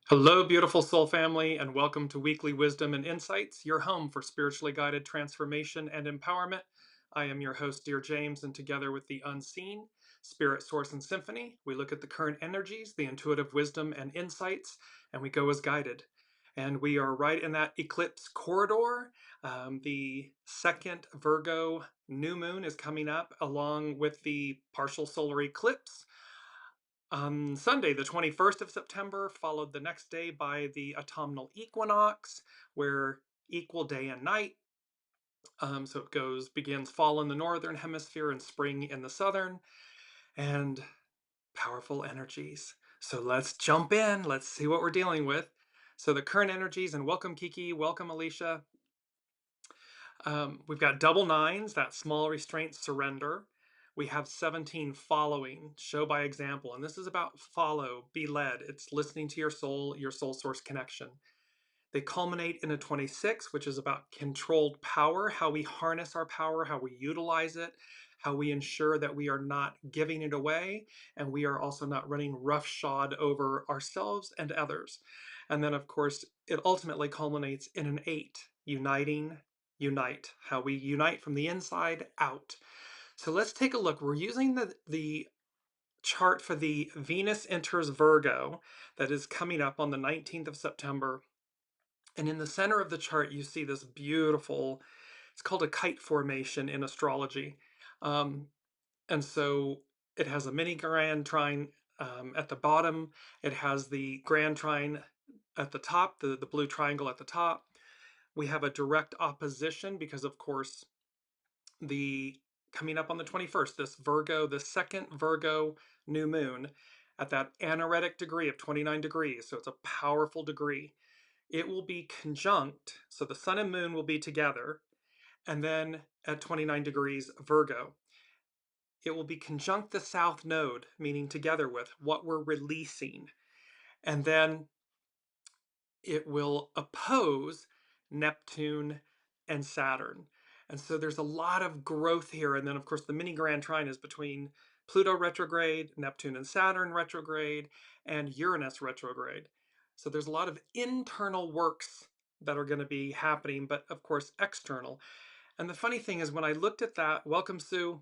Hello, beautiful soul family, and welcome to Weekly Wisdom and Insights, your home for spiritually guided transformation and empowerment. I am your host, Dearjames, and together with the unseen, Spirit, Source, and Symphony, we look at the current energies, the intuitive wisdom and insights, and we go as guided. And we are right in that eclipse corridor. The second Virgo new moon is coming up along with the partial solar eclipse. Sunday, the 21st of September, followed the next day by the autumnal equinox, where equal day and night. So it begins fall in the northern hemisphere and spring in the southern, and powerful energies. So let's jump in. Let's see what we're dealing with. So the current energies, and welcome Kiki, welcome Alicia. We've got double nines, that small restraint surrender. We have 17 following, show by example. And this is about follow, be led. It's listening to your soul source connection. They culminate in a 26, which is about controlled power, how we harness our power, how we utilize it, how we ensure that we are not giving it away, and we are also not running roughshod over ourselves and others. And then, of course, it ultimately culminates in an 8, uniting, unite, how we unite from the inside out. So let's take a look. We're using the chart for the Venus enters Virgo that is coming up on the 19th of September. And in the center of the chart, you see this beautiful, it's called a kite formation in astrology. Um, and so it has a mini grand trine at the bottom. It has the grand trine at the top, the blue triangle at the top. We have a direct opposition because, of course, the coming up on the 21st, this Virgo, the second Virgo new moon at that anaretic degree of 29 degrees. So it's a powerful degree. It will be conjunct. So the sun and moon will be together. And then at 29 degrees Virgo, it will be conjunct the south node, meaning together with what we're releasing. And then it will oppose Neptune and Saturn. And so there's a lot of growth here. And then, of course, the mini grand trine is between Pluto retrograde, Neptune and Saturn retrograde, and Uranus retrograde. So there's a lot of internal works that are going to be happening, but of course, external. And the funny thing is, when I looked at that, welcome, Sue.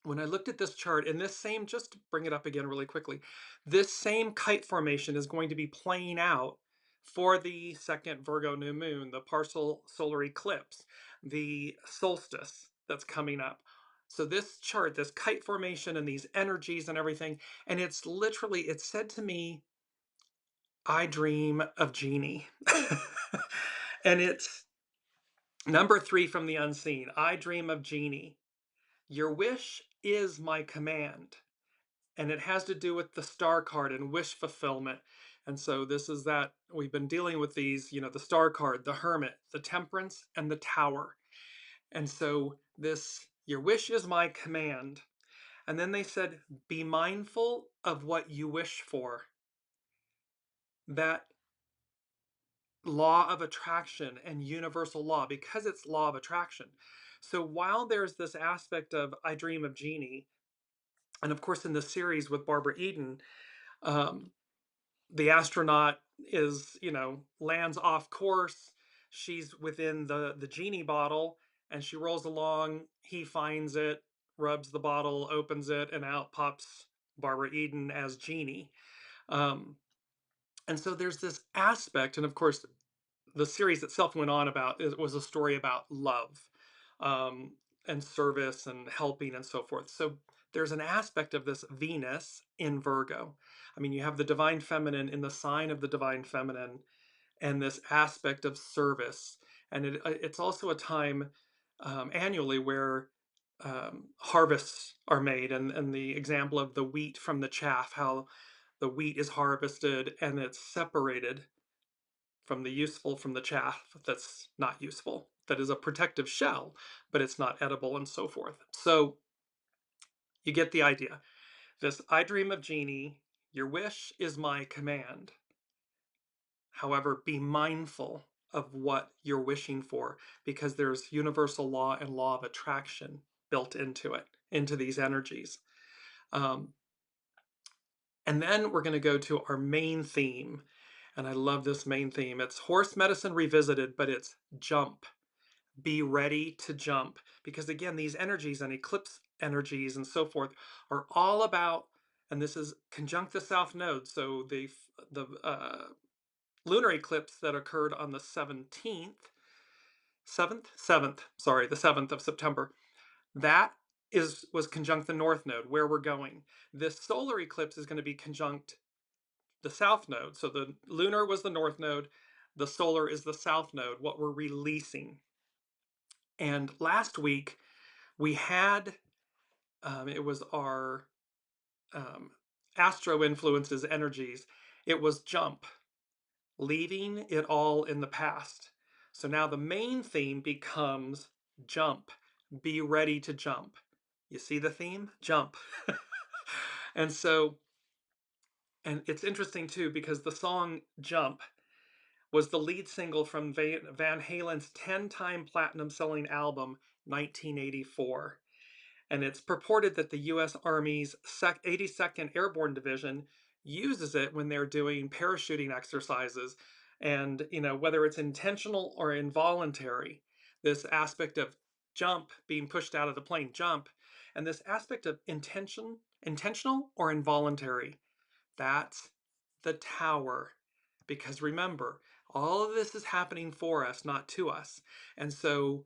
When I looked at this chart, and this same, just to bring it up again really quickly, this same kite formation is going to be playing out for the second Virgo new moon, the partial solar eclipse, the solstice that's coming up. So this chart, this kite formation and these energies and everything, and it's literally, it said to me, I dream of Genie. And it's number 3 from the unseen. I dream of Genie. Your wish is my command. And it has to do with the star card and wish fulfillment. And so this is that we've been dealing with these, the star card, the hermit, the temperance, and the tower. And so this, your wish is my command. And then they said, be mindful of what you wish for. That law of attraction and universal law, because it's law of attraction. So while there's this aspect of I dream of Genie, and of course in the series with Barbara Eden, the astronaut is, lands off course. She's within the Genie bottle and she rolls along. He finds it, rubs the bottle, opens it, and out pops Barbara Eden as Genie. And so there's this aspect, and of course, the series itself went on about, it was a story about love and service and helping and so forth. So there's an aspect of this Venus in Virgo. I mean, you have the divine feminine in the sign of the divine feminine and this aspect of service. And it's also a time annually where harvests are made. And the example of the wheat from the chaff, how the wheat is harvested and it's separated from the useful from the chaff that's not useful, that is a protective shell, but it's not edible and so forth. So you get the idea. This I dream of Genie, your wish is my command. However, be mindful of what you're wishing for because there's universal law and law of attraction built into it, into these energies. And then we're going to go to our main theme. And I love this main theme. It's horse medicine revisited, but it's jump. Be ready to jump. Because again, these energies and eclipse energies and so forth are all about, and this is conjunct the south node. So the lunar eclipse that occurred on the 17th, 7th, sorry, the 7th of September, that was conjunct the north node, where we're going. This solar eclipse is going to be conjunct the south node. So the lunar was the north node, the solar is the south node, what we're releasing. And last week we had, it was our astro influences energies. It was jump, leaving it all in the past. So now the main theme becomes jump. Be ready to jump. You see the theme? Jump. And so, and it's interesting too, because the song Jump was the lead single from Van Halen's 10-time platinum selling album, 1984. And it's purported that the U.S. Army's 82nd Airborne Division uses it when they're doing parachuting exercises. And, whether it's intentional or involuntary, this aspect of jump, being pushed out of the plane, jump, and this aspect of intentional or involuntary, that's the tower. Because remember, all of this is happening for us, not to us. And so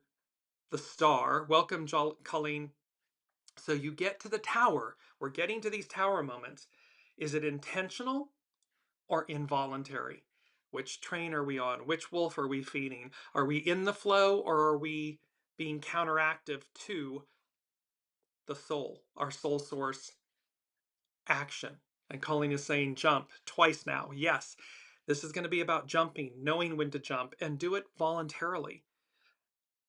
the star, welcome, Colleen. So you get to the tower. We're getting to these tower moments. Is it intentional or involuntary? Which train are we on? Which wolf are we feeding? Are we in the flow, or are we being counteractive to the soul, our soul source action? And Colleen is saying jump twice now. Yes, this is going to be about jumping, knowing when to jump, and do it voluntarily.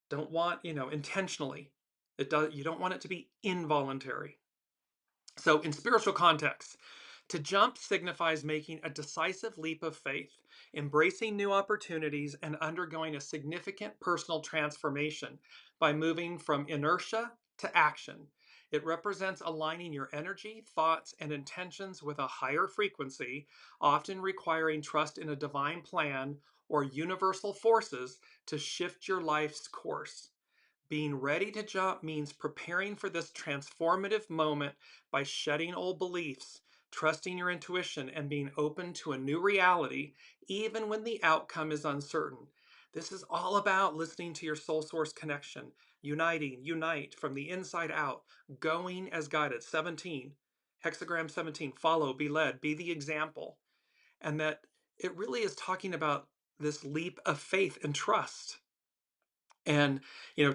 Don't want, intentionally. You don't want it to be involuntary. So in spiritual context, to jump signifies making a decisive leap of faith, embracing new opportunities, and undergoing a significant personal transformation by moving from inertia to action. It represents aligning your energy, thoughts, and intentions with a higher frequency, often requiring trust in a divine plan or universal forces to shift your life's course. Being ready to jump means preparing for this transformative moment by shedding old beliefs, trusting your intuition, and being open to a new reality, even when the outcome is uncertain. This is all about listening to your soul source connection, unite from the inside out, going as guided. 17, hexagram 17, follow, be led, be the example. And that it really is talking about this leap of faith and trust. And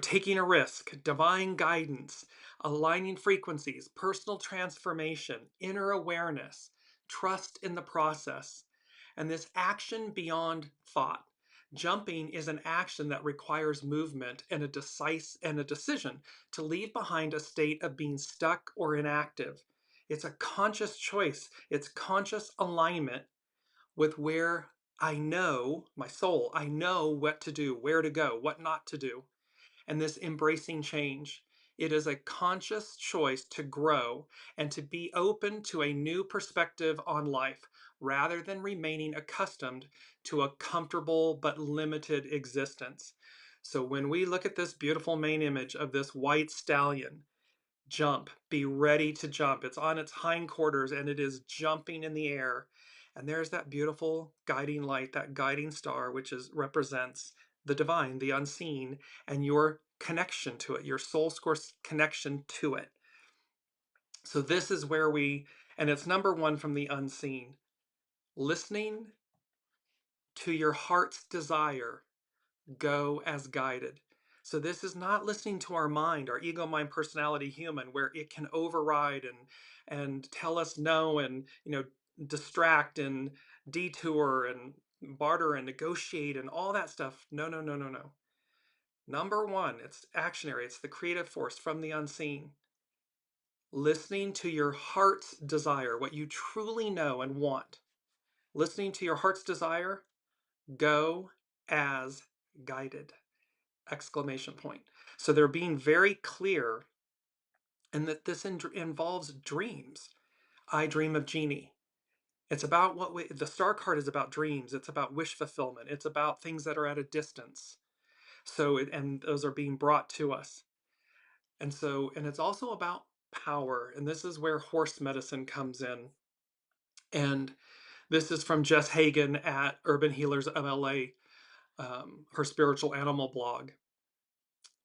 taking a risk, divine guidance, aligning frequencies, personal transformation, inner awareness, trust in the process, and this action beyond thought. Jumping is an action that requires movement and a decision to leave behind a state of being stuck or inactive. It's a conscious choice. It's conscious alignment with where I know, my soul, I know what to do, where to go, what not to do. And this embracing change. It is a conscious choice to grow and to be open to a new perspective on life rather than remaining accustomed to a comfortable but limited existence. So when we look at this beautiful main image of this white stallion, jump, be ready to jump. It's on its hindquarters and it is jumping in the air. And there's that beautiful guiding light, that guiding star, which represents the divine, the unseen, and your connection to it, your soul source connection to it. So this is where and it's number one from the unseen, listening to your heart's desire, go as guided. So this is not listening to our mind, our ego, mind, personality, human, where it can override and tell us no, and distract and detour and barter and negotiate and all that stuff. No, no, no, no, no. Number one, it's actionary. It's the creative force from the unseen. Listening to your heart's desire, what you truly know and want. Listening to your heart's desire, go as guided. Exclamation point. So they're being very clear, and that this involves dreams. I dream of Genie. It's about the star card is about dreams. It's about wish fulfillment. It's about things that are at a distance. And those are being brought to us. And it's also about power. And this is where horse medicine comes in. And this is from Jess Hagen at Urban Healers of LA, her spiritual animal blog.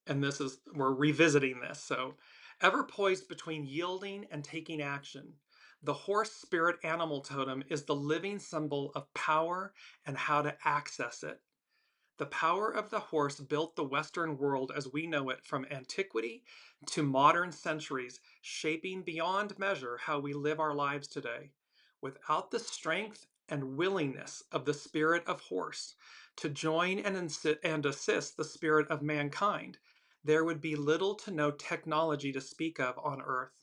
And we're revisiting this. So, ever poised between yielding and taking action, the horse spirit animal totem is the living symbol of power and how to access it. The power of the horse built the Western world as we know it from antiquity to modern centuries, shaping beyond measure how we live our lives today. Without the strength and willingness of the spirit of horse to join and assist the spirit of mankind, there would be little to no technology to speak of on earth.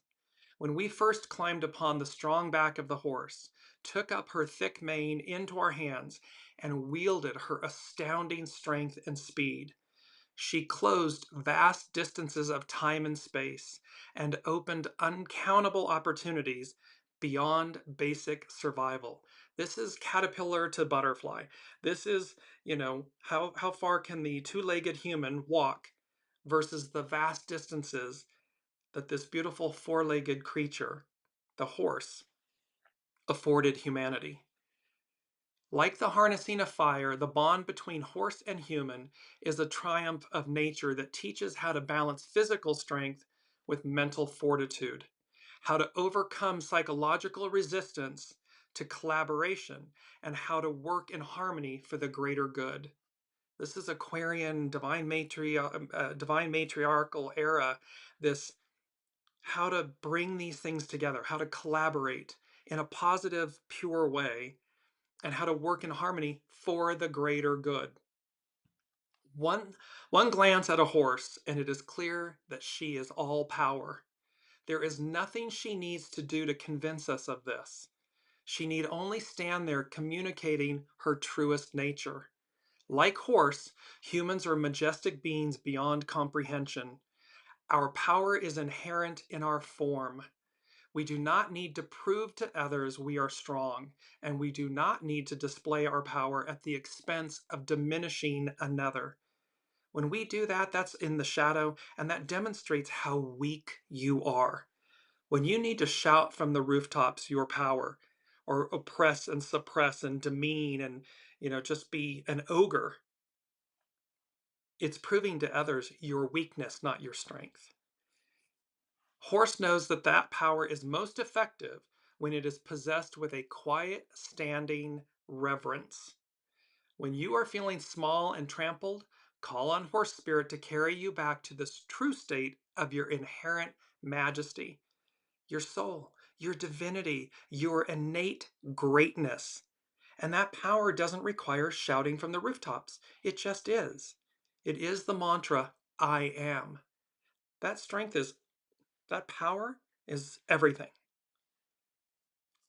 When we first climbed upon the strong back of the horse, took up her thick mane into our hands, and wielded her astounding strength and speed, she closed vast distances of time and space and opened uncountable opportunities beyond basic survival. This is caterpillar to butterfly. This is, how far can the two-legged human walk versus the vast distances that this beautiful four-legged creature, the horse, afforded humanity. Like the harnessing of fire, the bond between horse and human is a triumph of nature that teaches how to balance physical strength with mental fortitude, how to overcome psychological resistance to collaboration, and how to work in harmony for the greater good. This is Aquarian divine matriarchal era, this how to bring these things together, how to collaborate in a positive, pure way, and how to work in harmony for the greater good. One, one glance at a horse, and it is clear that she is all power. There is nothing she needs to do to convince us of this. She need only stand there communicating her truest nature. Like horse, humans are majestic beings beyond comprehension. Our power is inherent in our form. We do not need to prove to others we are strong, and we do not need to display our power at the expense of diminishing another. When we do that, that's in the shadow, and that demonstrates how weak you are. When you need to shout from the rooftops your power, or oppress and suppress and demean and, just be an ogre, it's proving to others your weakness, not your strength. Horse knows that that power is most effective when it is possessed with a quiet, standing reverence. When you are feeling small and trampled, call on horse spirit to carry you back to this true state of your inherent majesty, your soul, your divinity, your innate greatness. And that power doesn't require shouting from the rooftops. It just is. It is the mantra, I am. That strength is That power is everything.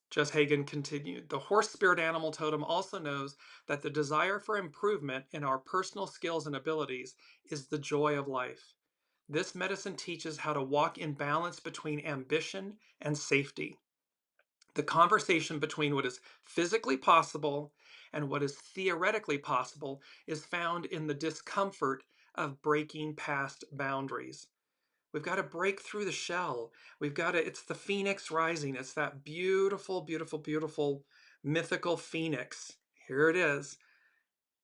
Jess Hagen continued, the horse spirit animal totem also knows that the desire for improvement in our personal skills and abilities is the joy of life. This medicine teaches how to walk in balance between ambition and safety. The conversation between what is physically possible and what is theoretically possible is found in the discomfort of breaking past boundaries. We've got to break through the shell. It's the phoenix rising. It's that beautiful, beautiful, beautiful mythical phoenix. Here it is,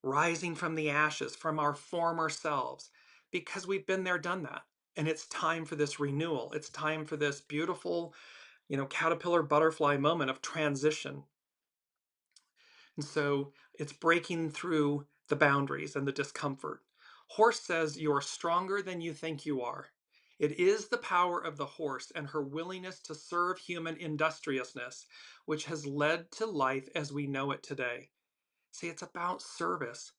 rising from the ashes, from our former selves, because we've been there, done that. And it's time for this renewal. It's time for this beautiful, caterpillar butterfly moment of transition. And so it's breaking through the boundaries and the discomfort. Horse says you are stronger than you think you are. It is the power of the horse and her willingness to serve human industriousness which has led to life as we know it today. See, it's about service.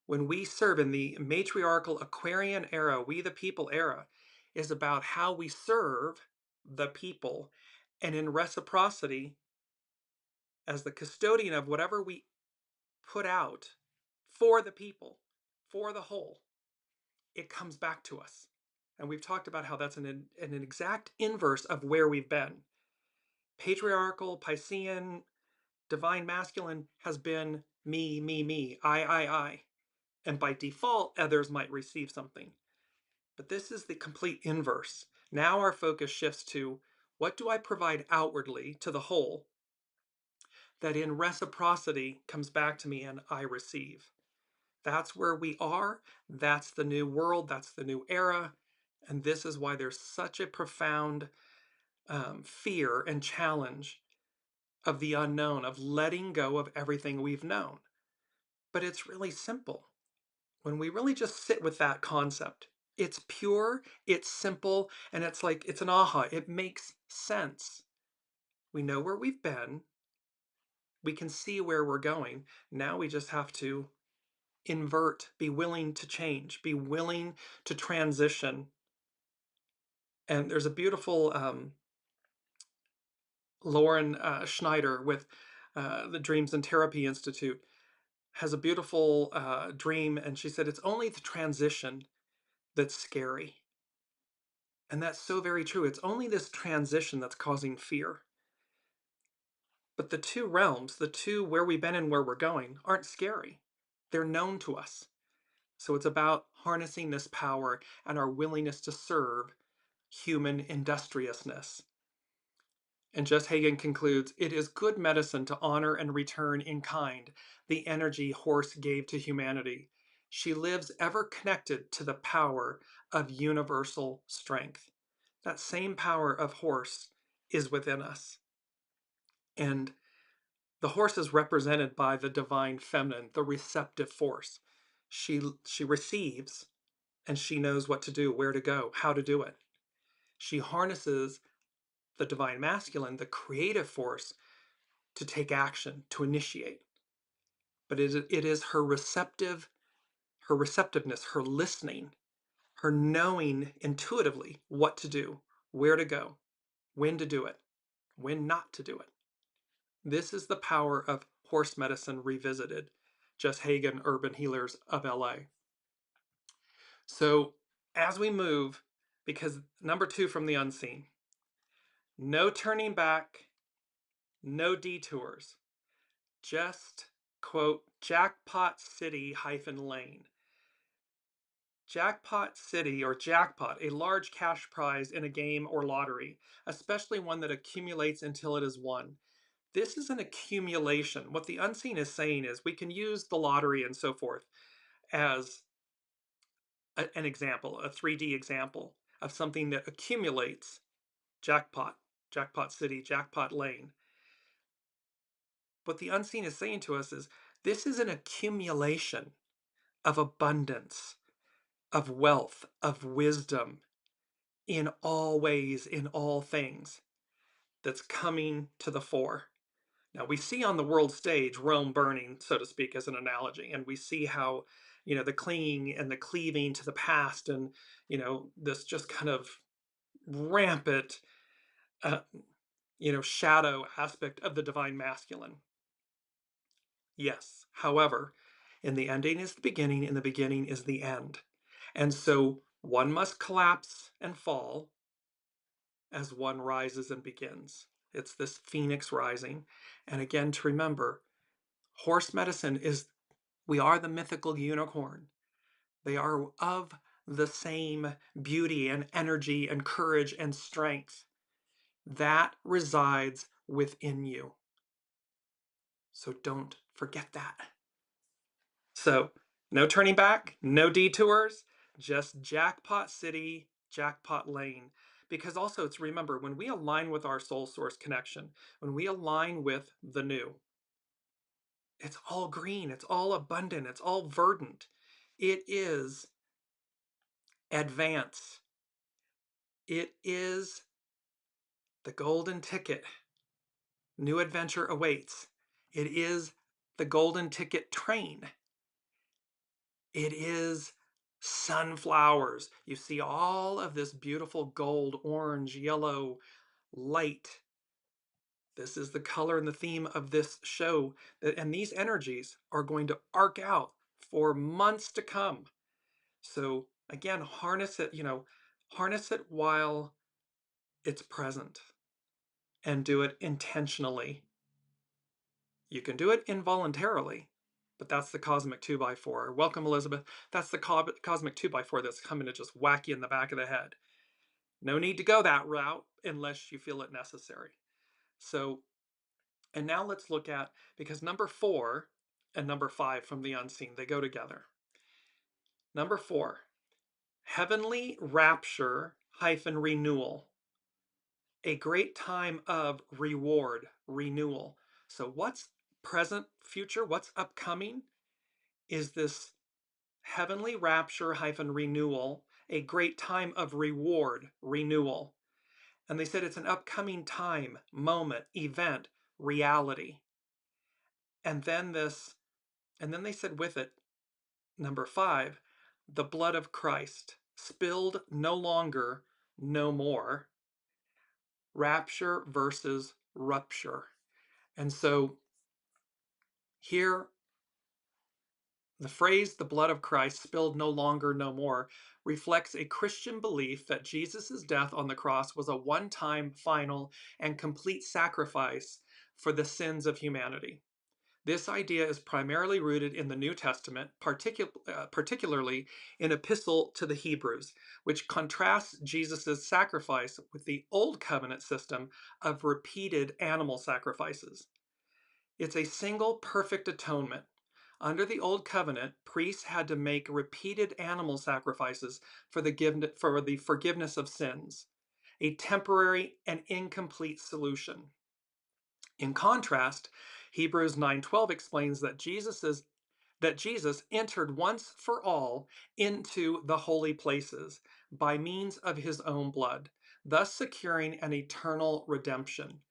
When we serve in the matriarchal Aquarian era, we the people era, is about how we serve the people, and in reciprocity, as the custodian of whatever we put out for the people, for the whole, it comes back to us. And we've talked about how that's an exact inverse of where we've been. Patriarchal, Piscean, Divine masculine has been me, me, me, I. And by default, others might receive something. But this is the complete inverse. Now our focus shifts to what do I provide outwardly to the whole that in reciprocity comes back to me and I receive. That's where we are. That's the new world. That's the new era. And this is why there's such a profound fear and challenge of the unknown, of letting go of everything we've known. But it's really simple. When we really just sit with that concept, it's pure, it's simple, and it's like, it's an aha. It makes sense. We know where we've been. We can see where we're going. Now we just have to invert, be willing to change, be willing to transition. And there's a beautiful Lauren Schneider with the Dreams and Therapy Institute has a beautiful dream, and she said, it's only the transition that's scary. And that's so very true. It's only this transition that's causing fear. But the two realms, the two where we've been and where we're going, aren't scary. They're known to us. So it's about harnessing this power and our willingness to serve human industriousness. And Jess Hagen concludes, it is good medicine to honor and return in kind the energy Horse gave to humanity. She lives ever connected to the power of universal strength. That same power of Horse is within us. And the Horse is represented by the divine feminine, the receptive force. She receives and she knows what to do, where to go, how to do it. She harnesses the divine masculine, the creative force, to take action, to initiate. But it is her receptiveness, her listening, her knowing intuitively what to do, where to go, when to do it, when not to do it. This is the power of Horse medicine revisited. Jess Hagen, Urban Healers of LA. So as we move, because number 2 from the unseen, no turning back, no detours, just, quote, jackpot city -lane. Jackpot city, or jackpot, a large cash prize in a game or lottery, especially one that accumulates until it is won. This is an accumulation. What the unseen is saying is we can use the lottery and so forth as an example, a 3D example of something that accumulates. Jackpot, jackpot city, jackpot lane. What the unseen is saying to us is this is an accumulation of abundance, of wealth, of wisdom in all ways, in all things, that's coming to the fore. Now we see on the world stage Rome burning, so to speak, as an analogy, and we see how, the clinging and the cleaving to the past, and this just kind of rampant shadow aspect of the divine masculine. Yes, however, in the ending is the beginning, in the beginning is the end. And so one must collapse and fall as one rises and begins. It's this phoenix rising. And again, to remember, Horse medicine is, we are the mythical unicorn. They are of the same beauty and energy and courage and strength that resides within you. So don't forget that. So no turning back, no detours, just jackpot city, jackpot lane. Because also it's, remember, when we align with our soul source connection, when we align with the new, it's all green, it's all abundant, it's all verdant. It is advance. It is the golden ticket. New adventure awaits. It is the golden ticket train. It is sunflowers. You see all of this beautiful gold, orange, yellow light. This is the color and the theme of this show. And these energies are going to arc out for months to come. So again, harness it, harness it while it's present, and do it intentionally. You can do it involuntarily, but that's the cosmic 2x4. Welcome, Elizabeth. That's the cosmic 2x4 that's coming to just whack you in the back of the head. No need to go that route unless you feel it necessary. So, and now let's look at, because number 4 and number 5 from the unseen, they go together. Number 4, heavenly rapture hyphen renewal. A great time of reward, renewal. So what's present, future, what's upcoming is this heavenly rapture hyphen renewal, a great time of reward, renewal. And they said it's an upcoming time, moment, event, reality. And then they said with it, number 5, the blood of Christ, spilled no longer, no more. Rapture versus rupture. And so here, the phrase, the blood of Christ, spilled no longer, no more, reflects a Christian belief that Jesus' death on the cross was a one-time, final, and complete sacrifice for the sins of humanity. This idea is primarily rooted in the New Testament, particularly in Epistle to the Hebrews, which contrasts Jesus' sacrifice with the Old Covenant system of repeated animal sacrifices. It's a single perfect atonement. Under the Old Covenant, priests had to make repeated animal sacrifices for the forgiveness of sins, a temporary and incomplete solution. In contrast, Hebrews 9:12 explains that Jesus entered once for all into the holy places by means of his own blood, thus securing an eternal redemption.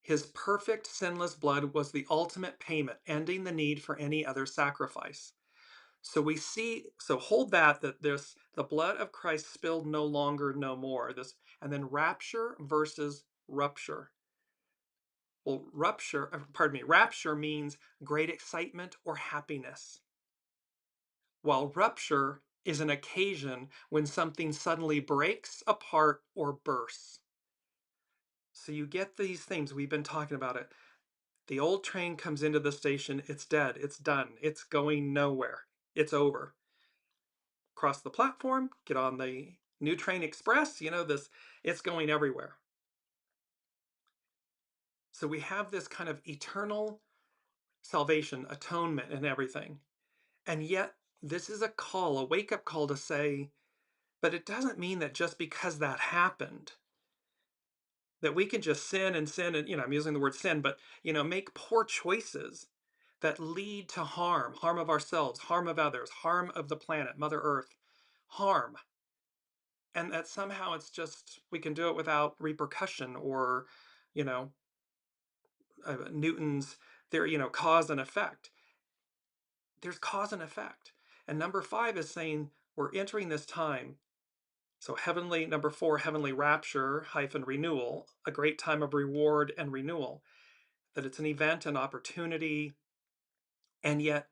His perfect sinless blood was the ultimate payment, ending the need for any other sacrifice. So we see, so hold that the blood of Christ spilled no longer, no more. And then rapture versus rupture. Well, rapture means great excitement or happiness, while rupture is an occasion when something suddenly breaks apart or bursts. So you get these things, we've been talking about it. The old train comes into the station, it's dead, it's done, it's going nowhere, it's over. Cross the platform, get on the new train express, it's going everywhere. So we have this kind of eternal salvation, atonement, and everything. And yet, this is a wake-up call to say, but it doesn't mean that just because that happened, that we can just sin and, I'm using the word sin, but, make poor choices that lead to harm of ourselves, harm of others, harm of the planet, Mother Earth, harm. And that somehow it's just, we can do it without repercussion or, you know, Newton's theory, cause and effect. There's cause and effect. And number 5 is saying we're entering this time. So number 4, heavenly rapture hyphen renewal, a great time of reward and renewal. That it's an event, an opportunity, and yet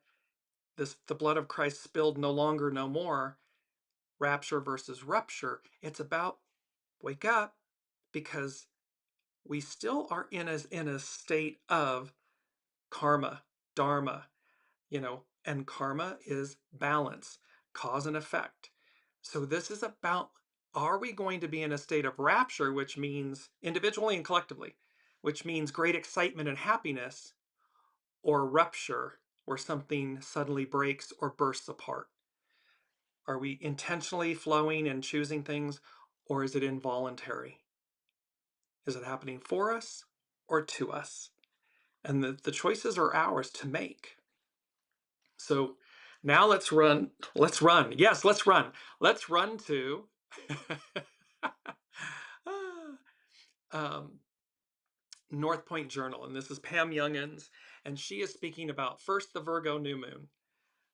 the blood of Christ spilled no longer, no more. Rapture versus rupture. It's about wake up, because we still are in a state of karma, dharma, and karma is balance, cause and effect. So this is about, are we going to be in a state of rapture, which means individually and collectively, which means great excitement and happiness, or rupture, where something suddenly breaks or bursts apart? Are we intentionally flowing and choosing things, or is it involuntary? Is it happening for us or to us? And the choices are ours to make. So now let's run. Let's run. Yes, let's run. Let's run to North Point Journal. And this is Pam Youngins. And she is speaking about first the Virgo new moon.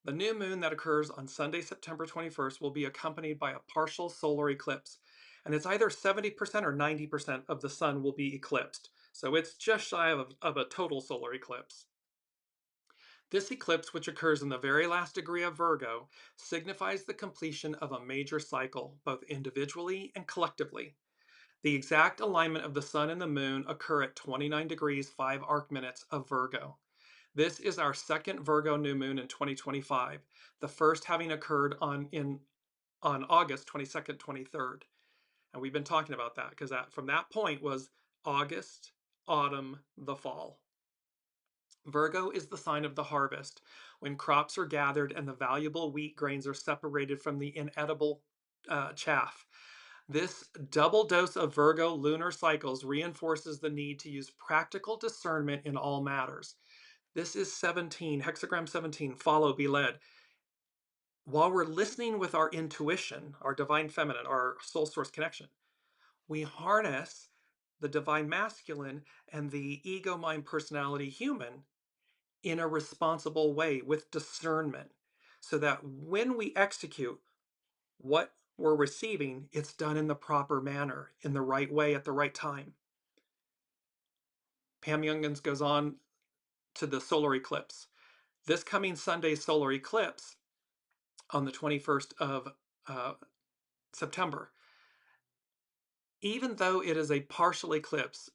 The new moon that occurs on Sunday, September 21st will be accompanied by a partial solar eclipse. And it's either 70% or 90% of the sun will be eclipsed. So it's just shy of a total solar eclipse. This eclipse, which occurs in the very last degree of Virgo, signifies the completion of a major cycle, both individually and collectively. The exact alignment of the sun and the moon occur at 29 degrees 5 arc minutes of Virgo. This is our second Virgo new moon in 2025, the first having occurred on August 22nd, 23rd. And we've been talking about that because from that point was August, autumn, the fall. Virgo is the sign of the harvest, when crops are gathered and the valuable wheat grains are separated from the inedible chaff. This double dose of Virgo lunar cycles reinforces the need to use practical discernment in all matters. This is 17, hexagram 17, follow, be led. While we're listening with our intuition, our divine feminine, our soul source connection, we harness the divine masculine and the ego mind personality human in a responsible way with discernment, so that when we execute what we're receiving, it's done in the proper manner, in the right way, at the right time. Pam Youngans goes on to the solar eclipse. This coming Sunday's solar eclipse on the 21st of September, even though it is a partial eclipse,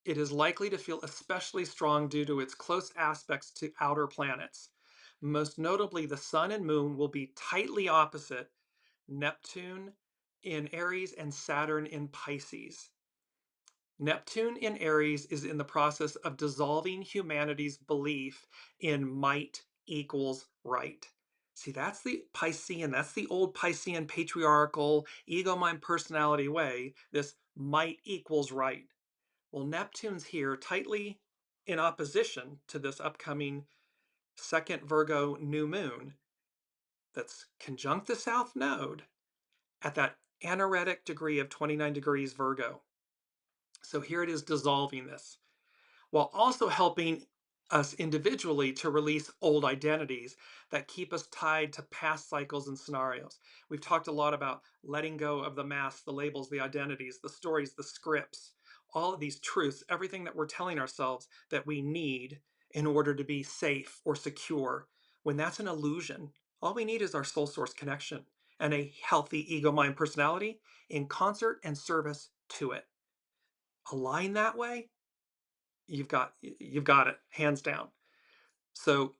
it is likely to feel especially strong due to its close aspects to outer planets. Most notably, the sun and moon will be tightly opposite Neptune in Aries and Saturn in Pisces. Neptune in Aries is in the process of dissolving humanity's belief in might equals right. See, that's the Piscean, that's the old Piscean patriarchal ego mind personality way, this might equals right. Well, Neptune's here tightly in opposition to this upcoming second Virgo new moon that's conjunct the South Node at that anaretic degree of 29 degrees Virgo. So here it is dissolving this, while also helping us individually to release old identities that keep us tied to past cycles and scenarios. We've talked a lot about letting go of the masks, the labels, the identities, the stories, the scripts, all of these truths, everything that we're telling ourselves that we need in order to be safe or secure, when that's an illusion. All we need is our soul source connection and a healthy ego mind personality in concert and service to it. Align that way, you've got it, hands down. So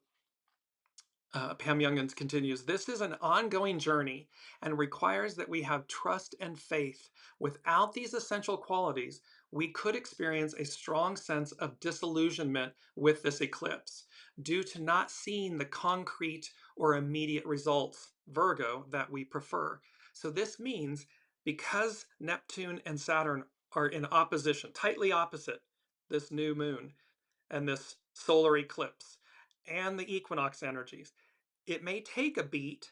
Pam Youngans continues, this is an ongoing journey and requires that we have trust and faith. Without these essential qualities, we could experience a strong sense of disillusionment with this eclipse due to not seeing the concrete or immediate results, Virgo, that we prefer. So this means because Neptune and Saturn are in opposition, tightly opposite this new moon and this solar eclipse and the equinox energies, it may take a beat,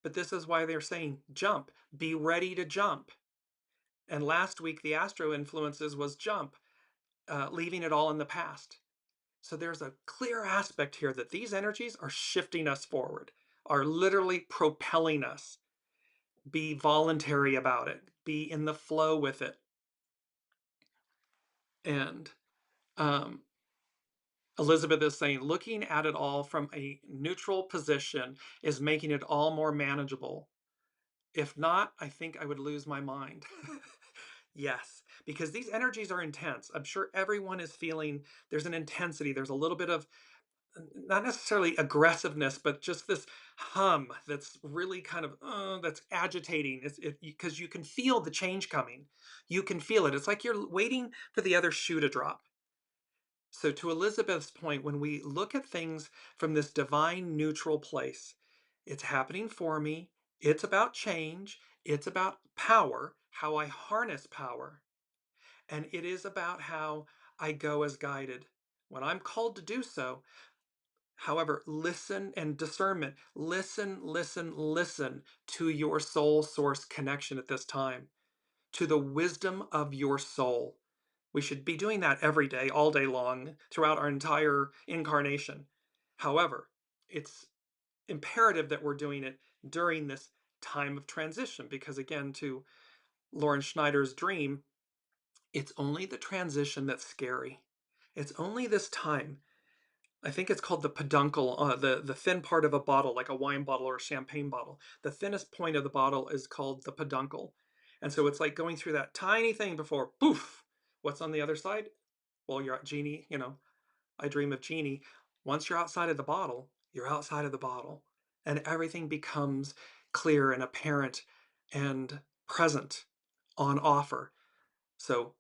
but this is why they're saying jump, be ready to jump. And last week, the astro influences was jump, leaving it all in the past. So there's a clear aspect here that these energies are shifting us forward, are literally propelling us. Be voluntary about it, be in the flow with it. And Elizabeth is saying, looking at it all from a neutral position is making it all more manageable. If not, I think I would lose my mind. Yes, because these energies are intense. I'm sure everyone is feeling there's an intensity, there's a little bit of not necessarily aggressiveness, but just this hum that's really kind of that's agitating. It's because you can feel the change coming. You can feel it. It's like you're waiting for the other shoe to drop. So, to Elizabeth's point, when we look at things from this divine neutral place, it's happening for me. It's about change. It's about power, how I harness power. And it is about how I go as guided. When I'm called to do so, however, listen and discernment. Listen, listen, listen to your soul source connection at this time, to the wisdom of your soul. We should be doing that every day, all day long, throughout our entire incarnation. However, it's imperative that we're doing it during this time of transition because, again, to Lauren Schneider's dream, it's only the transition that's scary. It's only this time. I think it's called the peduncle, the thin part of a bottle, like a wine bottle or a champagne bottle. The thinnest point of the bottle is called the peduncle. And so it's like going through that tiny thing before, poof, what's on the other side? Well, you're at Genie, I dream of Genie. Once you're outside of the bottle, you're outside of the bottle. And everything becomes clear and apparent and present on offer. So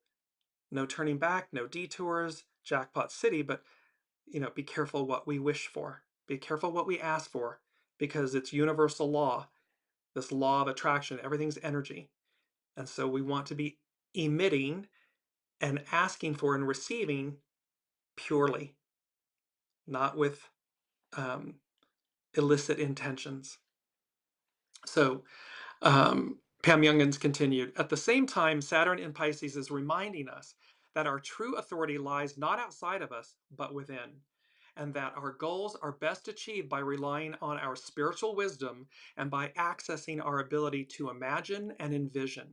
no turning back, no detours, jackpot city, but be careful what we wish for. Be careful what we ask for, because it's universal law, this law of attraction. Everything's energy. And so we want to be emitting and asking for and receiving purely, not with illicit intentions. So Pam Youngins continued, at the same time, Saturn in Pisces is reminding us that our true authority lies not outside of us, but within, and that our goals are best achieved by relying on our spiritual wisdom and by accessing our ability to imagine and envision.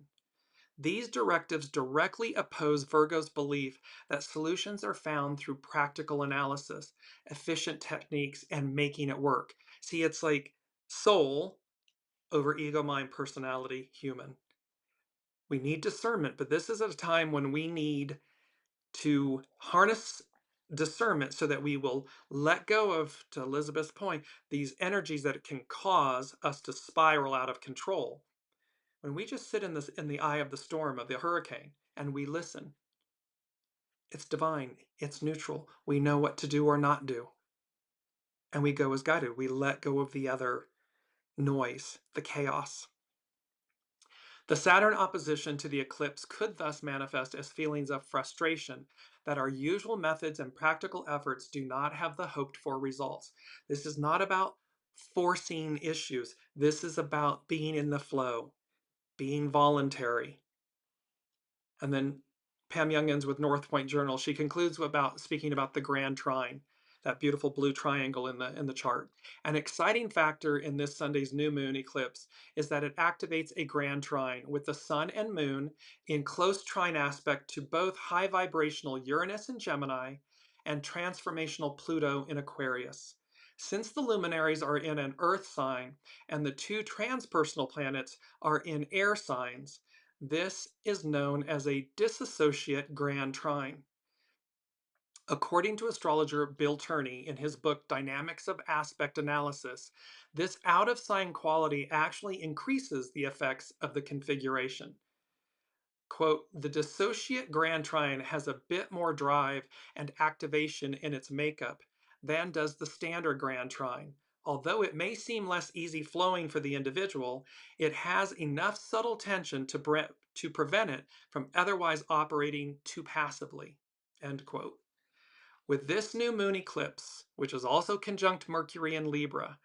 These directives directly oppose Virgo's belief that solutions are found through practical analysis, efficient techniques, and making it work. See, it's like soul over ego, mind, personality, human. We need discernment, but this is at a time when we need to harness discernment so that we will let go of, to Elizabeth's point, these energies that can cause us to spiral out of control. When we just sit in the eye of the storm of the hurricane and we listen, it's divine, it's neutral. We know what to do or not do. And we go as guided. We let go of the other noise, the chaos. The Saturn opposition to the eclipse could thus manifest as feelings of frustration that our usual methods and practical efforts do not have the hoped for results. This is not about forcing issues. This is about being in the flow, being voluntary. And then Pam Youngins with North Point Journal, she concludes speaking about the Grand Trine, that beautiful blue triangle in the chart. An exciting factor in this Sunday's new moon eclipse is that it activates a Grand Trine with the Sun and Moon in close trine aspect to both high vibrational Uranus in Gemini and transformational Pluto in Aquarius. Since the luminaries are in an Earth sign and the two transpersonal planets are in air signs, this is known as a dissociate grand trine. According to astrologer Bill Turney in his book Dynamics of Aspect Analysis, this out-of-sign quality actually increases the effects of the configuration. Quote, the dissociate grand trine has a bit more drive and activation in its makeup than does the standard grand trine. Although it may seem less easy flowing for the individual, it has enough subtle tension to prevent it from otherwise operating too passively, end quote. With this new moon eclipse, which is also conjunct Mercury in Libra,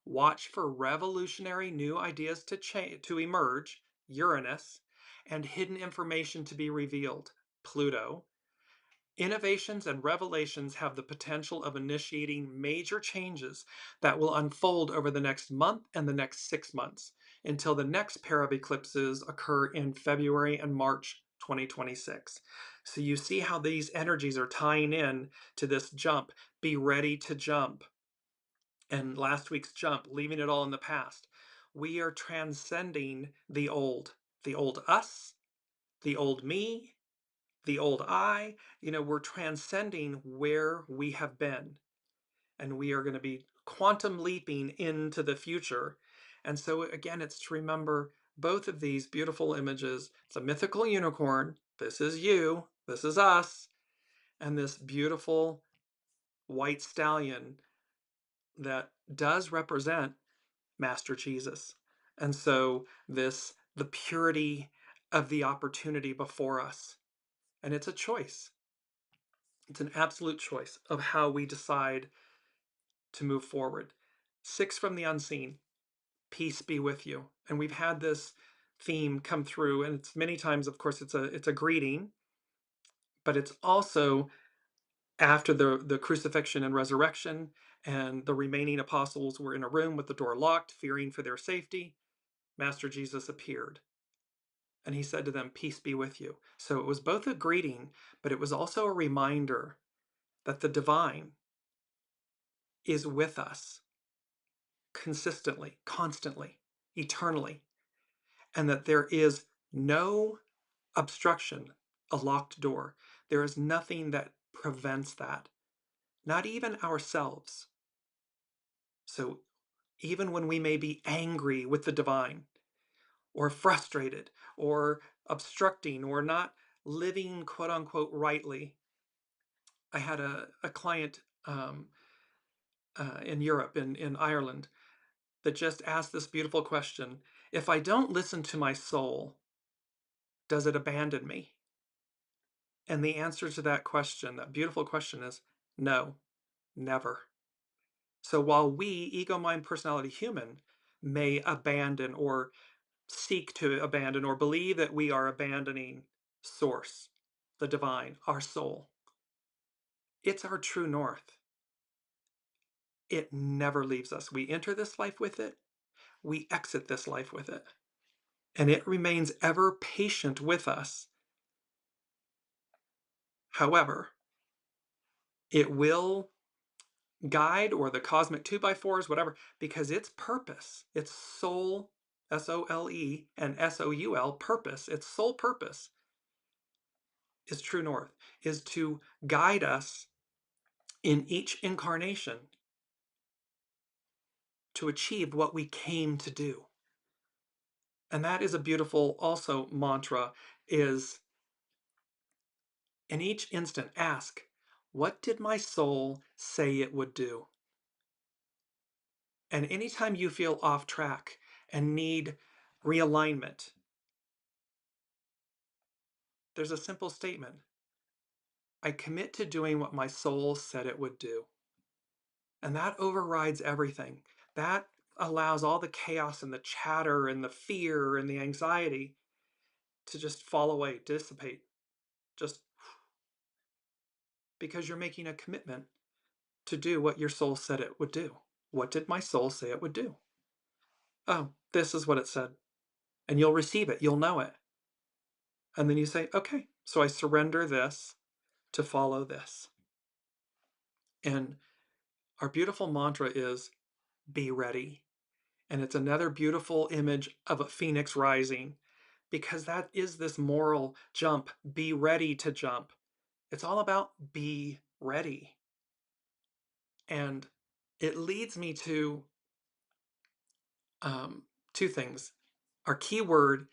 watch for revolutionary new ideas to emerge, Uranus, and hidden information to be revealed, Pluto. Innovations and revelations have the potential of initiating major changes that will unfold over the next month and the next 6 months until the next pair of eclipses occur in February and March 2026. So you see how these energies are tying in to this jump. Be ready to jump. And last week's jump, leaving it all in the past. We are transcending the old us, the old me, the old I. We're transcending where we have been, and we are going to be quantum leaping into the future. And so again, it's to remember both of these beautiful images. It's a mythical unicorn. This is you, this is us, and this beautiful white stallion that does represent Master Jesus. And so the purity of the opportunity before us. And it's a choice. It's an absolute choice of how we decide to move forward. 6 from the unseen, peace be with you. And we've had this theme come through, and it's many times, of course, it's a greeting, but it's also after the crucifixion and resurrection, and the remaining apostles were in a room with the door locked, fearing for their safety. Master Jesus appeared, and he said to them, peace be with you. So it was both a greeting, but it was also a reminder that the divine is with us consistently, constantly, eternally, and that there is No obstruction, a locked door. There is nothing that prevents that, not even ourselves. So even when we may be angry with the divine, or frustrated, or obstructing, or not living quote unquote rightly. I had a client in Europe, in Ireland, that just asked this beautiful question: if I don't listen to my soul, does it abandon me? And the answer to that question, that beautiful question, is no, never. So while we, ego, mind, personality, human, may abandon or seek to abandon or believe that we are abandoning source, the divine, our soul, it's our true north. It never leaves us. We enter this life with it, we exit this life with it, and it remains ever patient with us. However, it will guide, or the cosmic 2x4s, whatever, because its purpose, its soul, S-O-L-E, and S-O-U-L, purpose, its sole purpose is true north, is to guide us in each incarnation to achieve what we came to do. And that is a beautiful also mantra, is in each instant ask, what did my soul say it would do? And anytime you feel off track and need realignment, there's a simple statement: I commit to doing what my soul said it would do. And that overrides everything. That allows all the chaos and the chatter and the fear and the anxiety to just fall away, dissipate, just because you're making a commitment to do what your soul said it would do. What did my soul say it would do? Oh, this is what it said. And you'll receive it, you'll know it. And then you say, okay, so I surrender this to follow this. And our beautiful mantra is, be ready. And it's another beautiful image of a phoenix rising, because that is this moral jump. Be ready to jump. It's all about be ready. And it leads me to two things. Our key word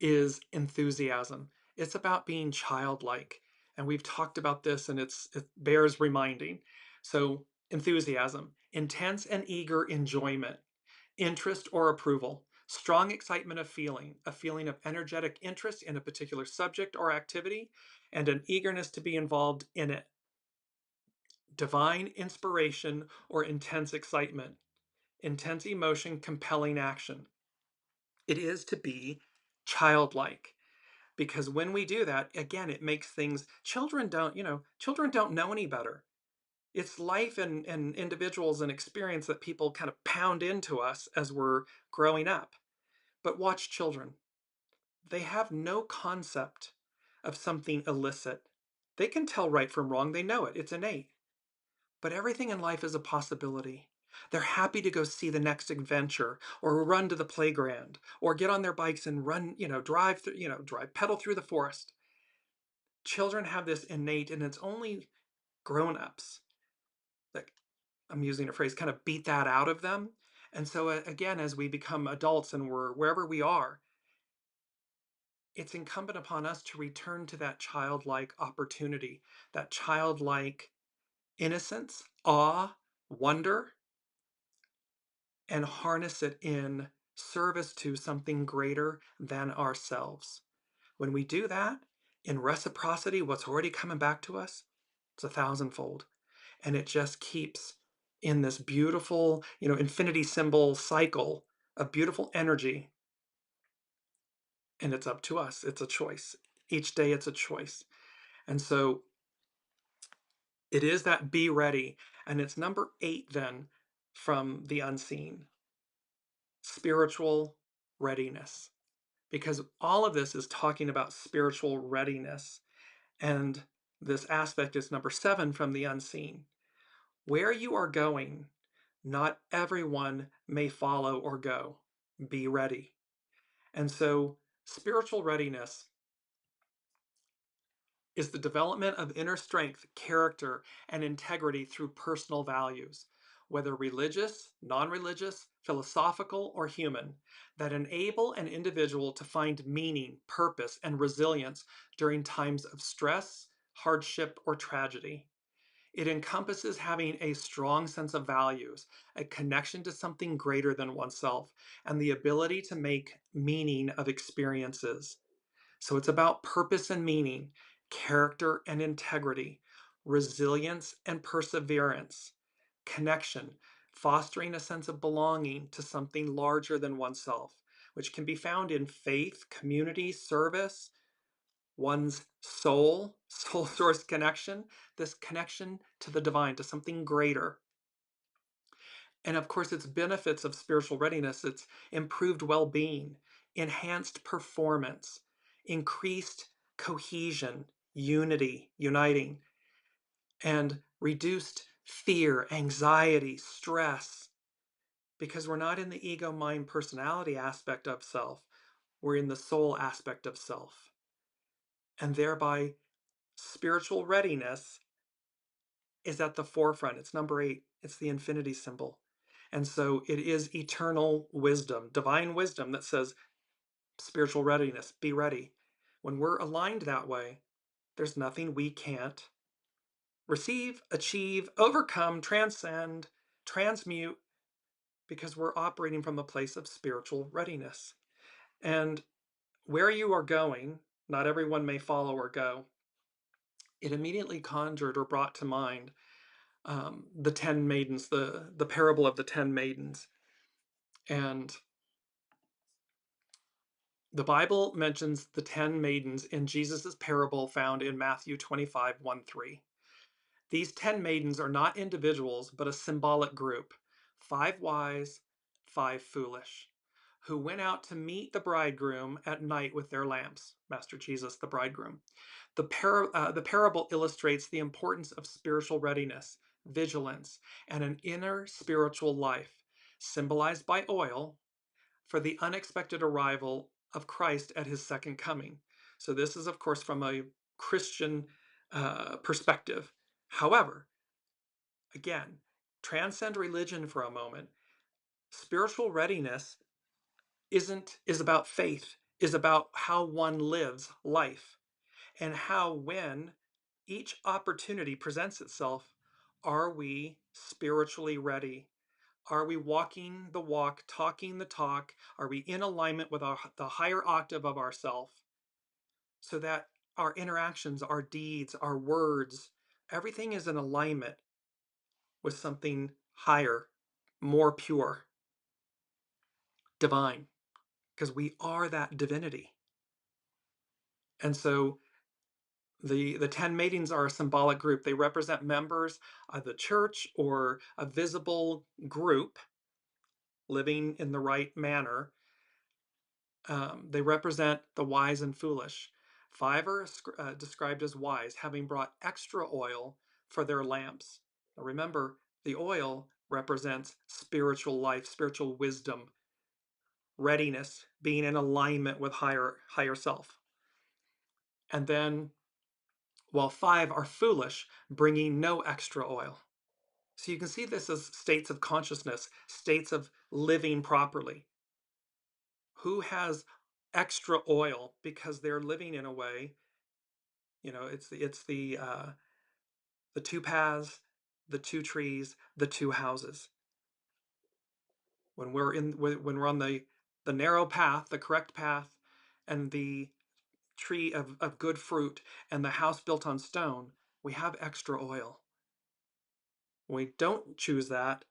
is enthusiasm. It's about being childlike. And we've talked about this, and it bears reminding. So enthusiasm, intense and eager enjoyment, interest or approval, strong excitement of feeling, a feeling of energetic interest in a particular subject or activity, and an eagerness to be involved in it. Divine inspiration or intense excitement, intense emotion, compelling action. It is to be childlike, because when we do that, again, it makes things, children don't know any better. It's life and individuals and experience that people kind of pound into us as we're growing up. But watch children. They have no concept of something illicit. They can tell right from wrong. They know it. It's innate. But everything in life is a possibility. They're happy to go see the next adventure, or run to the playground, or get on their bikes and run, pedal through the forest. Children have this innate, and it's only grown-ups, like, I'm using a phrase, kind of beat that out of them. And so again, as we become adults and we're wherever we are, it's incumbent upon us to return to that childlike opportunity, that childlike innocence, awe, wonder, and harness it in service to something greater than ourselves. When we do that, in reciprocity, what's already coming back to us, it's 1,000-fold. And it just keeps in this beautiful, infinity symbol cycle of beautiful energy. And it's up to us. It's a choice. Each day it's a choice. And so it is that be ready. And it's number 8 then from the unseen. Spiritual readiness. Because all of this is talking about spiritual readiness. And this aspect is number 7 from the unseen. Where you are going, not everyone may follow or go. Be ready. And so Spiritual readiness is the development of inner strength, character, and integrity through personal values, whether religious, non-religious, philosophical, or human, that enable an individual to find meaning, purpose, and resilience during times of stress, hardship, or tragedy. It encompasses having a strong sense of values, a connection to something greater than oneself, and the ability to make meaning of experiences. So it's about purpose and meaning, character and integrity, resilience and perseverance, connection, fostering a sense of belonging to something larger than oneself, which can be found in faith, community, service, one's soul source connection, this connection to the divine, to something greater. And of course, its benefits of spiritual readiness, it's improved well-being, enhanced performance, increased cohesion, unity, uniting, and reduced fear, anxiety, stress, because we're not in the ego, mind, personality aspect of self, we're in the soul aspect of self. And thereby, spiritual readiness is at the forefront. It's number 8. It's the infinity symbol. And so it is eternal wisdom, divine wisdom that says spiritual readiness, be ready. When we're aligned that way, there's nothing we can't receive, achieve, overcome, transcend, transmute, because we're operating from a place of spiritual readiness. And where you are going, not everyone may follow or go. It immediately conjured or brought to mind the 10 maidens, the parable of the 10 maidens. And the Bible mentions the 10 maidens in Jesus' parable found in Matthew 25, 1-3. These 10 maidens are not individuals, but a symbolic group, 5 wise, 5 foolish, who went out to meet the bridegroom at night with their lamps, Master Jesus, the bridegroom. The parable illustrates the importance of spiritual readiness, vigilance, and an inner spiritual life, symbolized by oil, for the unexpected arrival of Christ at his second coming. So this is, of course, from a Christian perspective. However, again, transcend religion for a moment. Spiritual readiness is about faith, is about how one lives life, and how when each opportunity presents itself, are we spiritually ready? Are we walking the walk, talking the talk? Are we in alignment with the higher octave of ourself, so that our interactions, our deeds, our words, everything is in alignment with something higher, more pure, divine, because we are that divinity. And so the 10 maidens are a symbolic group. They represent members of the church or a visible group living in the right manner. They represent the wise and foolish. 5 are described as wise, having brought extra oil for their lamps. Now remember, the oil represents spiritual life, spiritual wisdom, readiness, being in alignment with higher self. And then, while 5 are foolish, bringing no extra oil. So you can see this as states of consciousness, states of living properly. Who has extra oil because they're living in a way, it's the 2 paths, the 2 trees, the 2 houses. When we're on the narrow path, the correct path, and the tree of good fruit, and the house built on stone, we have extra oil. When we don't choose that,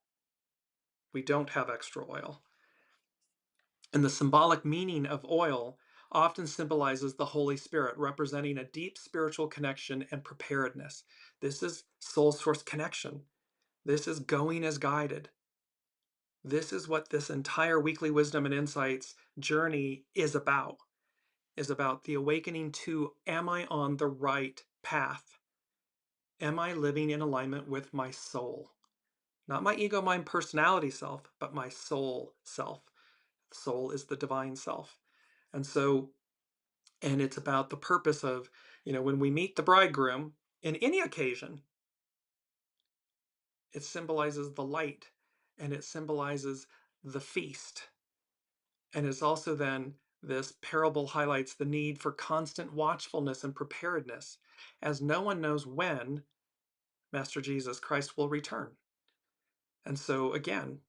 we don't have extra oil. And the symbolic meaning of oil often symbolizes the Holy Spirit, representing a deep spiritual connection and preparedness. This is soul source connection. This is going as guided. This is what this entire weekly wisdom and insights journey is about the awakening to, am I on the right path? Am I living in alignment with my soul? Not my ego, mind, personality self, but my soul self. Soul is the divine self. And so And it's about the purpose of, when we meet the bridegroom in any occasion, it symbolizes the light and it symbolizes the feast. And it's also then, this parable highlights the need for constant watchfulness and preparedness, as no one knows when Master Jesus Christ will return. And so again,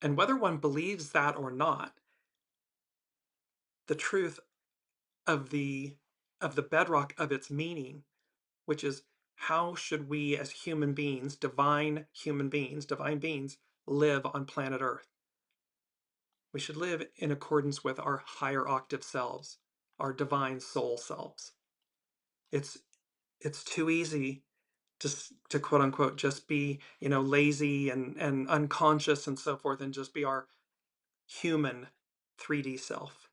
and whether one believes that or not, the truth of the bedrock of its meaning, which is, how should we as human beings, divine beings, live on planet Earth? We should live in accordance with our higher octave selves, our divine soul selves. It's too easy to quote unquote just be, lazy and unconscious and so forth, and just be our human 3D self.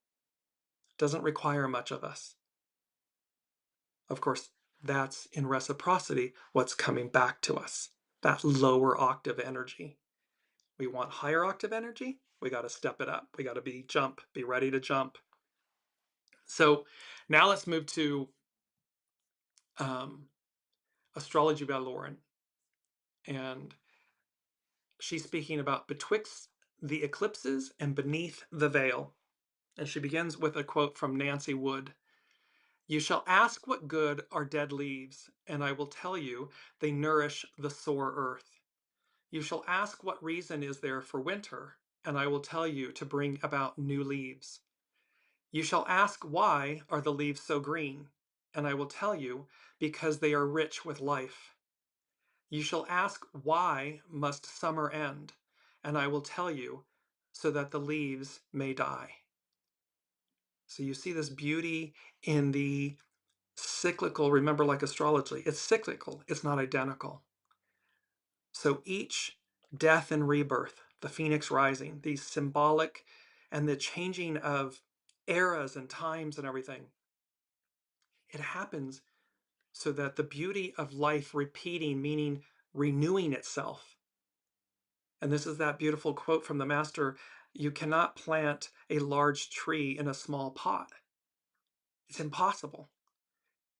Doesn't require much of us. Of course, that's in reciprocity what's coming back to us, that lower octave energy. We want higher octave energy, we got to step it up. We got to be ready to jump. So now let's move to Astrology by Lauren. And she's speaking about betwixt the eclipses and beneath the veil. And she begins with a quote from Nancy Wood. "You shall ask what good are dead leaves, and I will tell you they nourish the sore earth. You shall ask what reason is there for winter, and I will tell you to bring about new leaves. You shall ask why are the leaves so green, and I will tell you because they are rich with life. You shall ask why must summer end, and I will tell you so that the leaves may die." So you see this beauty in the cyclical. Remember, like astrology, it's cyclical, it's not identical. So each death and rebirth, the phoenix rising, these symbolic, and the changing of eras and times and everything, it happens so that the beauty of life repeating, meaning renewing itself. And this is that beautiful quote from the master: "You cannot plant a large tree in a small pot. It's impossible."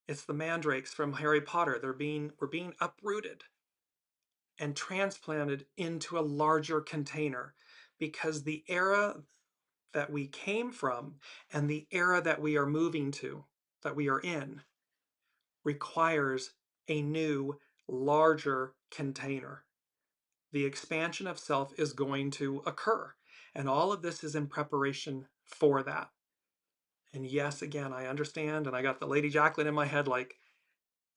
It's the mandrakes from Harry Potter. We're being uprooted and transplanted into a larger container, because the era that we came from and the era that we are moving to, that we are in, requires a new, larger container. The expansion of self is going to occur, and all of this is in preparation for that. And yes, again, I understand, and I got the Lady Jacqueline in my head, like,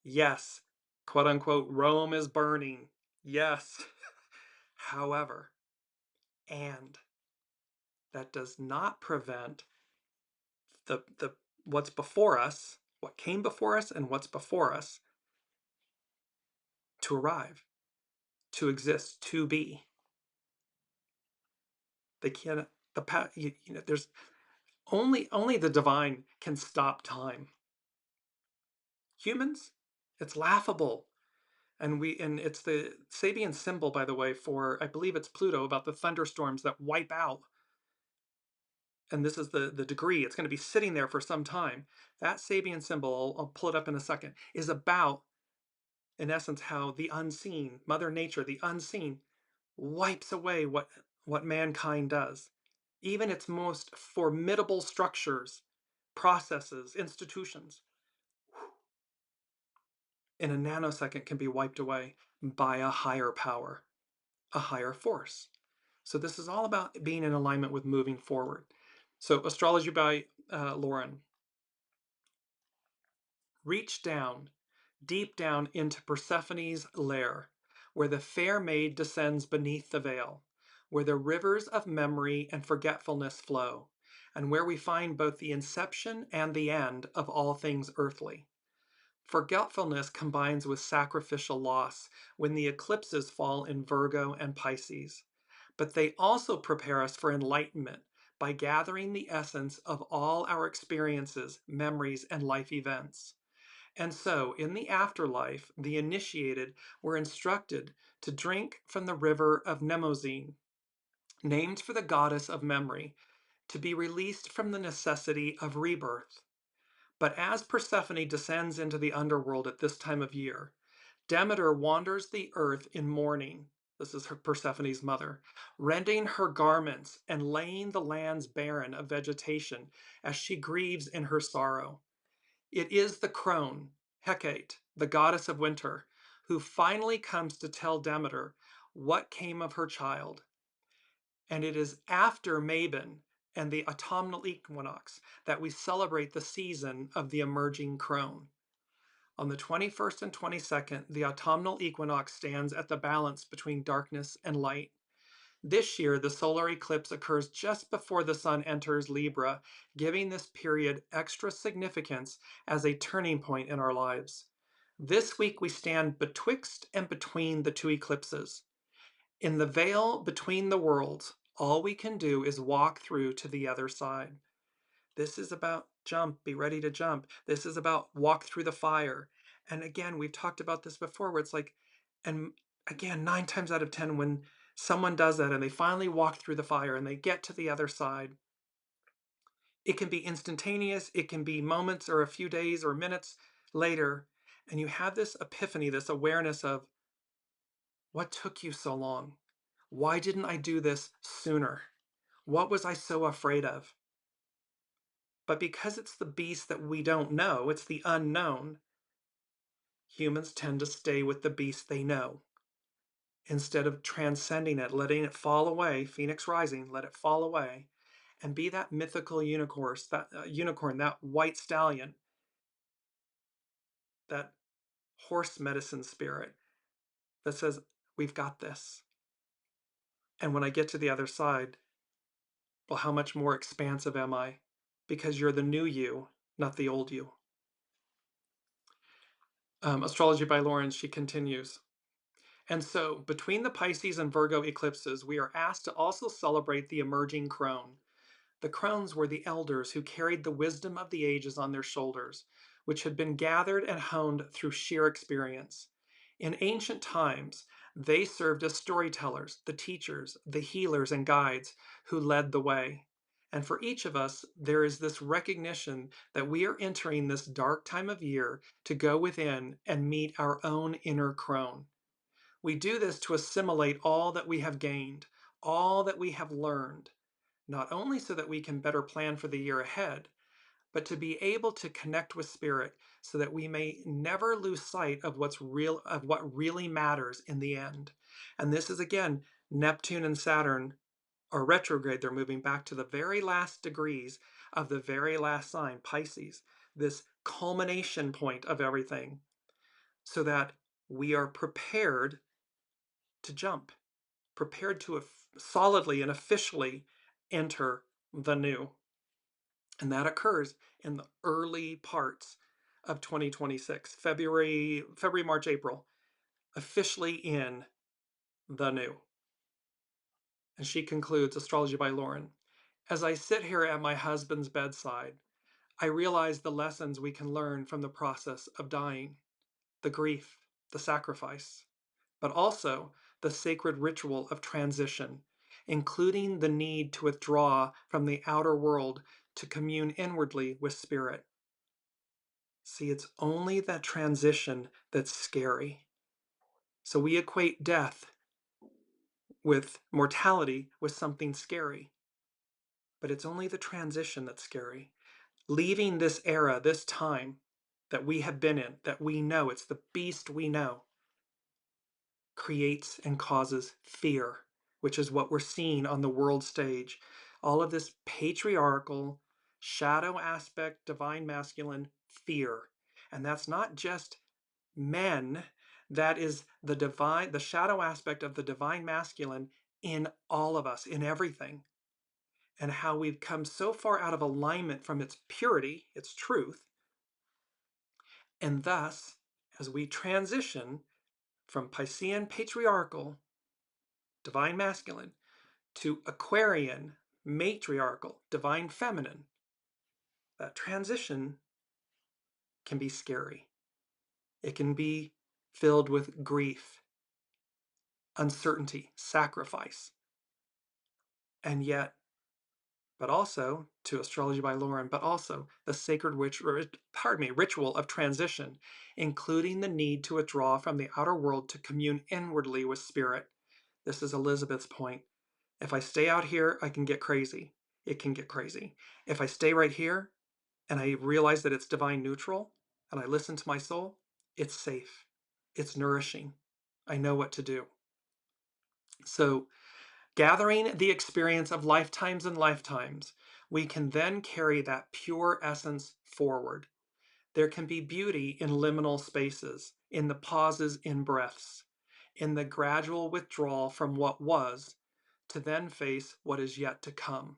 yes, quote unquote, Rome is burning. Yes. However, and that does not prevent the what's before us, what came before us and what's before us, to arrive, to exist, to be. They can't, there's only the divine can stop time. Humans, it's laughable. And it's the Sabian symbol, by the way, for, I believe it's Pluto, about the thunderstorms that wipe out. And this is the degree. It's going to be sitting there for some time. That Sabian symbol, I'll pull it up in a second, is about, in essence, how the unseen, Mother Nature, the unseen, wipes away what mankind does. Even its most formidable structures, processes, institutions, in a nanosecond can be wiped away by a higher power, a higher force. So this is all about being in alignment with moving forward. So Astrology by Lauren. "Reach down, deep down into Persephone's lair, where the fair maid descends beneath the veil, where the rivers of memory and forgetfulness flow, and where we find both the inception and the end of all things earthly. Forgetfulness combines with sacrificial loss when the eclipses fall in Virgo and Pisces, but they also prepare us for enlightenment by gathering the essence of all our experiences, memories, and life events. And so, in the afterlife, the initiated were instructed to drink from the river of Mnemosyne, named for the goddess of memory, to be released from the necessity of rebirth. But as Persephone descends into the underworld at this time of year, Demeter wanders the earth in mourning. This is Persephone's mother, rending her garments and laying the lands barren of vegetation as she grieves in her sorrow. It is the crone, Hecate, the goddess of winter, who finally comes to tell Demeter what came of her child. And it is after Mabon and the autumnal equinox that we celebrate the season of the emerging crone. On the 21st and 22nd, the autumnal equinox stands at the balance between darkness and light. This year, the solar eclipse occurs just before the sun enters Libra, giving this period extra significance as a turning point in our lives. This week, we stand betwixt and between the two eclipses. In the veil between the worlds, all we can do is walk through to the other side. This is about jump, be ready to jump. This is about walk through the fire. And again, we've talked about this before where it's like, and again, 9 times out of 10, when someone does that and they finally walk through the fire and they get to the other side, it can be instantaneous, it can be moments or a few days or minutes later, and you have this epiphany, this awareness of what took you so long? Why didn't I do this sooner? What was I so afraid of? But because it's the beast that we don't know, it's the unknown, humans tend to stay with the beast they know. Instead of transcending it, letting it fall away, Phoenix rising, let it fall away, and be that mythical unicorn, that white stallion, that horse medicine spirit that says, we've got this. And when I get to the other side, well, how much more expansive am I? Because you're the new you, not the old you. Astrology by Lauren, she continues. And so, between the Pisces and Virgo eclipses, we are asked to also celebrate the emerging crone. The crones were the elders who carried the wisdom of the ages on their shoulders, which had been gathered and honed through sheer experience. In ancient times, they served as storytellers, the teachers, the healers, and guides who led the way. And for each of us, there is this recognition that we are entering this dark time of year to go within and meet our own inner crone. We do this to assimilate all that we have gained, all that we have learned, not only so that we can better plan for the year ahead, but to be able to connect with spirit so that we may never lose sight of what really matters in the end. And this is again, Neptune and Saturn are retrograde. They're moving back to the very last degrees of the very last sign, Pisces, this culmination point of everything, so that we are prepared to jump, prepared to solidly and officially enter the new. And that occurs in the early parts of 2026, February, March, April, officially in the new. And she concludes, Astrology by Lauren, as I sit here at my husband's bedside, I realize the lessons we can learn from the process of dying, the grief, the sacrifice, but also the sacred ritual of transition, including the need to withdraw from the outer world to commune inwardly with spirit. See, it's only that transition that's scary. So we equate death with mortality with something scary. But it's only the transition that's scary. Leaving this era, this time that we have been in, that we know, it's the beast we know, creates and causes fear, which is what we're seeing on the world stage. All of this patriarchal, shadow aspect, divine masculine fear. And that's not just men, that is the shadow aspect of the divine masculine in all of us, in everything. And how we've come so far out of alignment from its purity, its truth. And thus, as we transition from Piscean patriarchal, divine masculine, to Aquarian matriarchal, divine feminine, that transition can be scary. It can be filled with grief, uncertainty, sacrifice. And yet, but also to Astrology by Lauren, but also the sacred ritual of transition, including the need to withdraw from the outer world to commune inwardly with spirit. This is Elizabeth's point. If I stay out here, I can get crazy. It can get crazy. If I stay right here and I realize that it's divine neutral and I listen to my soul, it's safe. It's nourishing. I know what to do. So, gathering the experience of lifetimes and lifetimes, we can then carry that pure essence forward. There can be beauty in liminal spaces, in the pauses in breaths, in the gradual withdrawal from what was to then face what is yet to come.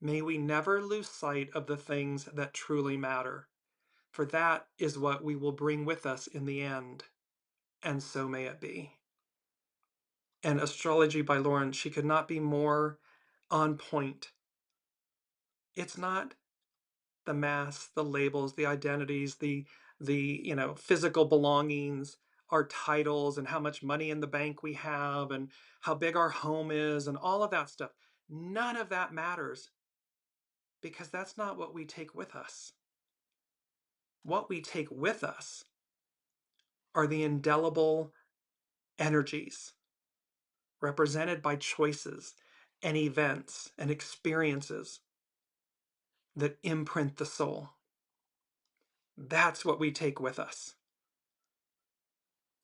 May we never lose sight of the things that truly matter, for that is what we will bring with us in the end, and so may it be. And Astrology by Lauren, she could not be more on point. It's not the masks, the labels, the identities, the physical belongings, our titles and how much money in the bank we have and how big our home is and all of that stuff. None of that matters because that's not what we take with us. What we take with us are the indelible energies represented by choices and events and experiences that imprint the soul. That's what we take with us.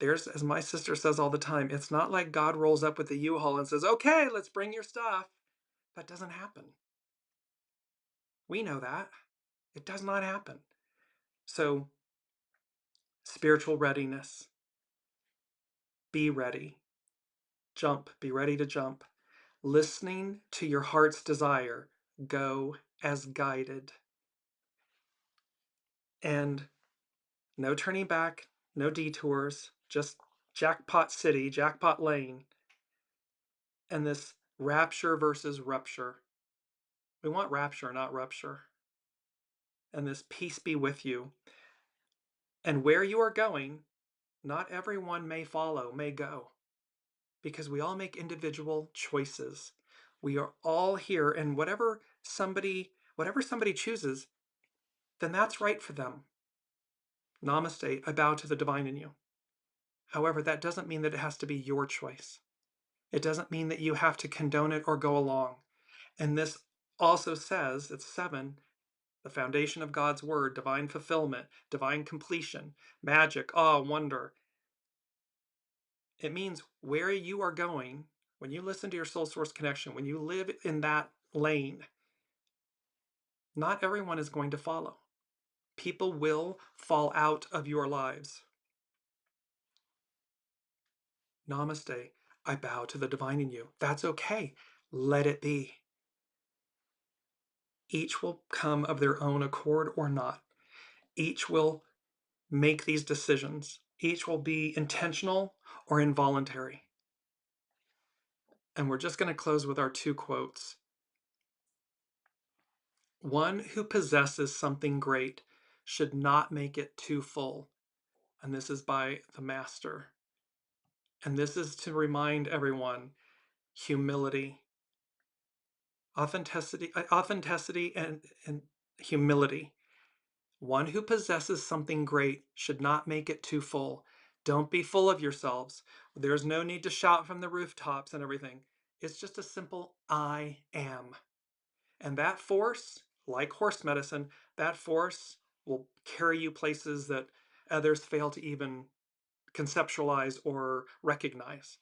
There's, as my sister says all the time, it's not like God rolls up with the U-Haul and says, okay, let's bring your stuff. That doesn't happen. We know that. It does not happen. So, spiritual readiness. Be ready. Jump. Be ready to jump. Listening to your heart's desire. Go as guided. And no turning back, no detours, just jackpot city, jackpot lane. And this rapture versus rupture. We want rapture, not rupture. And this peace be with you. And where you are going, not everyone may follow, may go, because we all make individual choices. We are all here, and whatever somebody chooses, then that's right for them. Namaste, I bow to the divine in you. However, that doesn't mean that it has to be your choice. It doesn't mean that you have to condone it or go along. And this also says, it's 7, the foundation of God's word, divine fulfillment, divine completion, magic, awe, wonder. It means where you are going, when you listen to your soul source connection, when you live in that lane, not everyone is going to follow. People will fall out of your lives. Namaste. I bow to the divine in you. That's okay. Let it be. Each will come of their own accord or not. Each will make these decisions. Each will be intentional or involuntary. And we're just going to close with our 2 quotes. One who possesses something great should not make it too full. And this is by the master. And this is to remind everyone, humility, authenticity and humility. One who possesses something great should not make it too full. Don't be full of yourselves. There's no need to shout from the rooftops and everything. It's just a simple I am. And that force, like horse medicine, that force will carry you places that others fail to even conceptualize or recognize.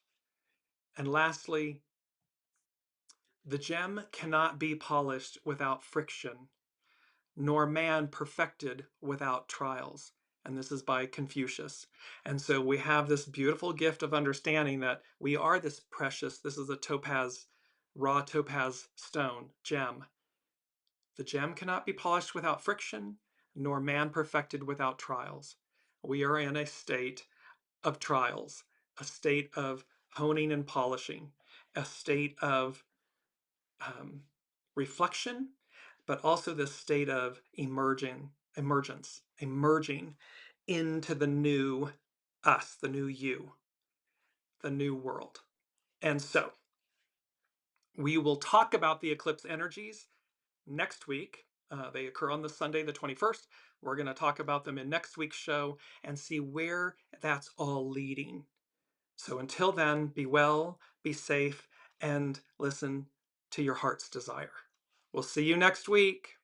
And lastly, the gem cannot be polished without friction, nor man perfected without trials. And this is by Confucius. And so we have this beautiful gift of understanding that we are this precious, this is a topaz, raw topaz stone, gem. The gem cannot be polished without friction, nor man perfected without trials. We are in a state of trials, a state of honing and polishing, a state of reflection, but also this state of emergence, emerging into the new us, the new you, the new world. And so We will talk about the eclipse energies next week. They occur on the Sunday, the 21st. We're going to talk about them in next week's show and see where that's all leading. So until then, be well, be safe, and listen to your heart's desire. We'll see you next week.